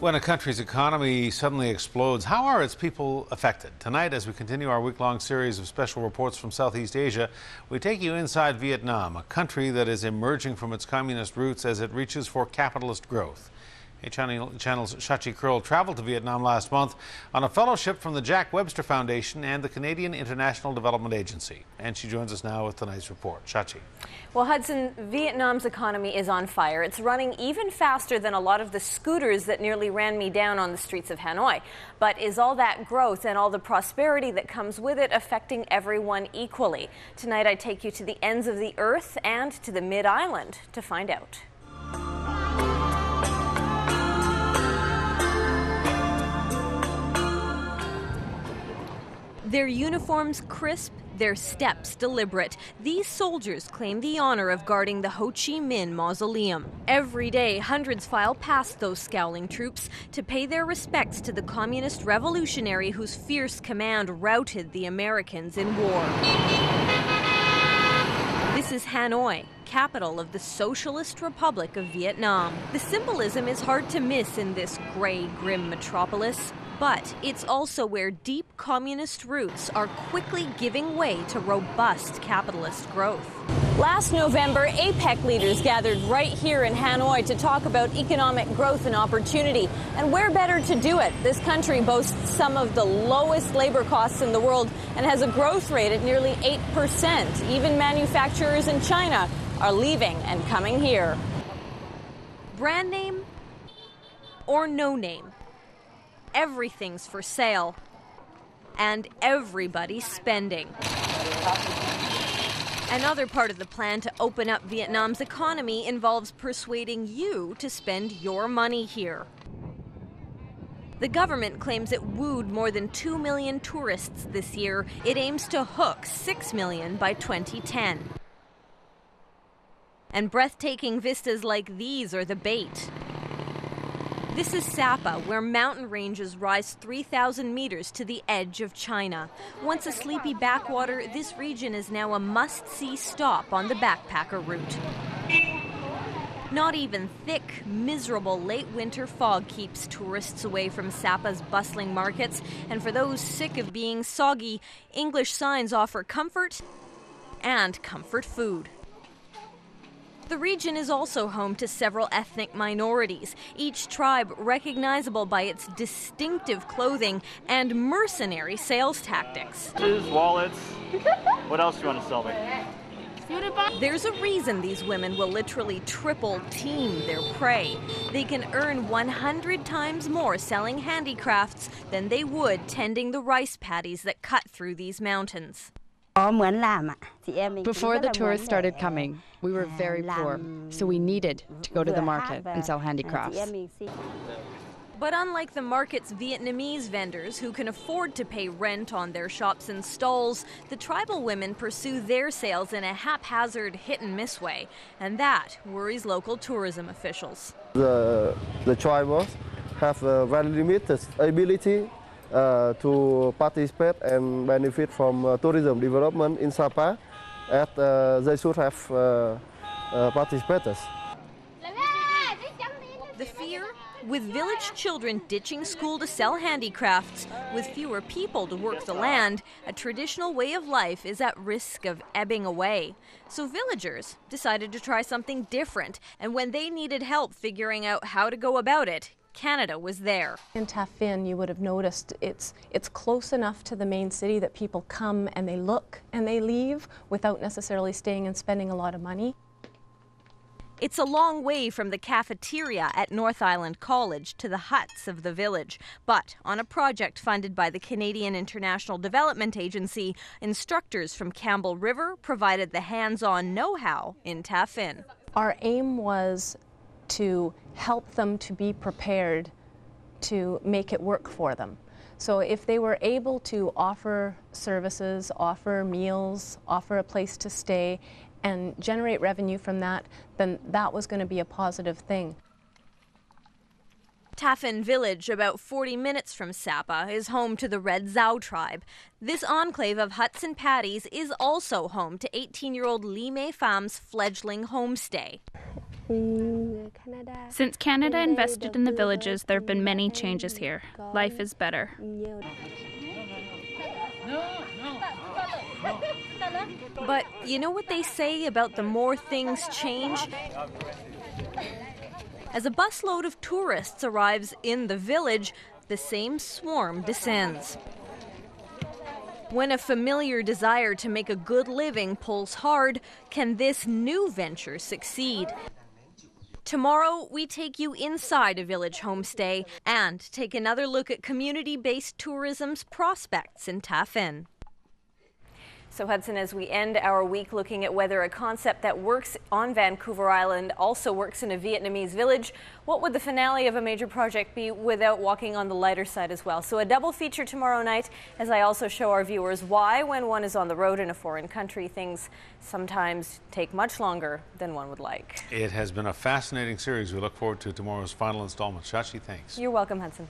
When a country's economy suddenly explodes, how are its people affected? Tonight, as we continue our week-long series of special reports from Southeast Asia, we take you inside Vietnam, a country that is emerging from its communist roots as it reaches for capitalist growth. Channel's Shachi Kurl traveled to Vietnam last month on a fellowship from the Jack Webster Foundation and the Canadian International Development Agency. And she joins us now with tonight's report. Shachi. Well, Hudson, Vietnam's economy is on fire. It's running even faster than a lot of the scooters that nearly ran me down on the streets of Hanoi. But is all that growth and all the prosperity that comes with it affecting everyone equally? Tonight, I take you to the ends of the earth and to the Mid-Island to find out. Their uniforms crisp, their steps deliberate. These soldiers claim the honor of guarding the Ho Chi Minh Mausoleum. Every day, hundreds file past those scowling troops to pay their respects to the communist revolutionary whose fierce command routed the Americans in war. This is Hanoi, capital of the Socialist Republic of Vietnam. The symbolism is hard to miss in this gray, grim metropolis. But it's also where deep communist roots are quickly giving way to robust capitalist growth. Last November, APEC leaders gathered right here in Hanoi to talk about economic growth and opportunity. And where better to do it? This country boasts some of the lowest labor costs in the world and has a growth rate at nearly 8%. Even manufacturers in China are leaving and coming here. Brand name or no name? Everything's for sale, and everybody's spending. Another part of the plan to open up Vietnam's economy involves persuading you to spend your money here. The government claims it wooed more than 2 million tourists this year. It aims to hook 6 million by 2010. And breathtaking vistas like these are the bait. This is Sapa, where mountain ranges rise 3,000 meters to the edge of China. Once a sleepy backwater, this region is now a must-see stop on the backpacker route. Not even thick, miserable late winter fog keeps tourists away from Sapa's bustling markets. And for those sick of being soggy, English signs offer comfort and comfort food. The region is also home to several ethnic minorities, each tribe recognizable by its distinctive clothing and mercenary sales tactics. Wallets. What else do you want to sell me? There's a reason these women will literally triple team their prey. They can earn 100 times more selling handicrafts than they would tending the rice paddies that cut through these mountains. Before the tourists started coming, we were very poor, so we needed to go to the market and sell handicrafts. But unlike the market's Vietnamese vendors who can afford to pay rent on their shops and stalls, the tribal women pursue their sales in a haphazard hit-and-miss way, and that worries local tourism officials. The tribals have a very limited ability to participate and benefit from tourism development in Sapa, as they should have participators. The fear? With village children ditching school to sell handicrafts, with fewer people to work the land, a traditional way of life is at risk of ebbing away. So villagers decided to try something different, and when they needed help figuring out how to go about it, Canada was there. In Ta Phin, you would have noticed it's close enough to the main city that people come and they look and they leave without necessarily staying and spending a lot of money. It's a long way from the cafeteria at North Island College to the huts of the village. But on a project funded by the Canadian International Development Agency, instructors from Campbell River provided the hands-on know-how in Ta Phin. Our aim was to help them to be prepared to make it work for them. So if they were able to offer services, offer meals, offer a place to stay, and generate revenue from that, then that was going to be a positive thing. Ta Phin Village, about 40 minutes from Sapa, is home to the Red Zao tribe. This enclave of huts and paddies is also home to 18-year-old Li Mei Pham's fledgling homestay. Since Canada invested in the villages, there have been many changes here. Life is better. But you know what they say about the more things change? As a busload of tourists arrives in the village, the same swarm descends. When a familiar desire to make a good living pulls hard, can this new venture succeed? Tomorrow, we take you inside a village homestay and take another look at community-based tourism's prospects in Tafen. So Hudson, as we end our week looking at whether a concept that works on Vancouver Island also works in a Vietnamese village, what would the finale of a major project be without walking on the lighter side as well? So a double feature tomorrow night, as I also show our viewers why, when one is on the road in a foreign country, things sometimes take much longer than one would like. It has been a fascinating series. We look forward to tomorrow's final installment. Shachi, thanks. You're welcome, Hudson.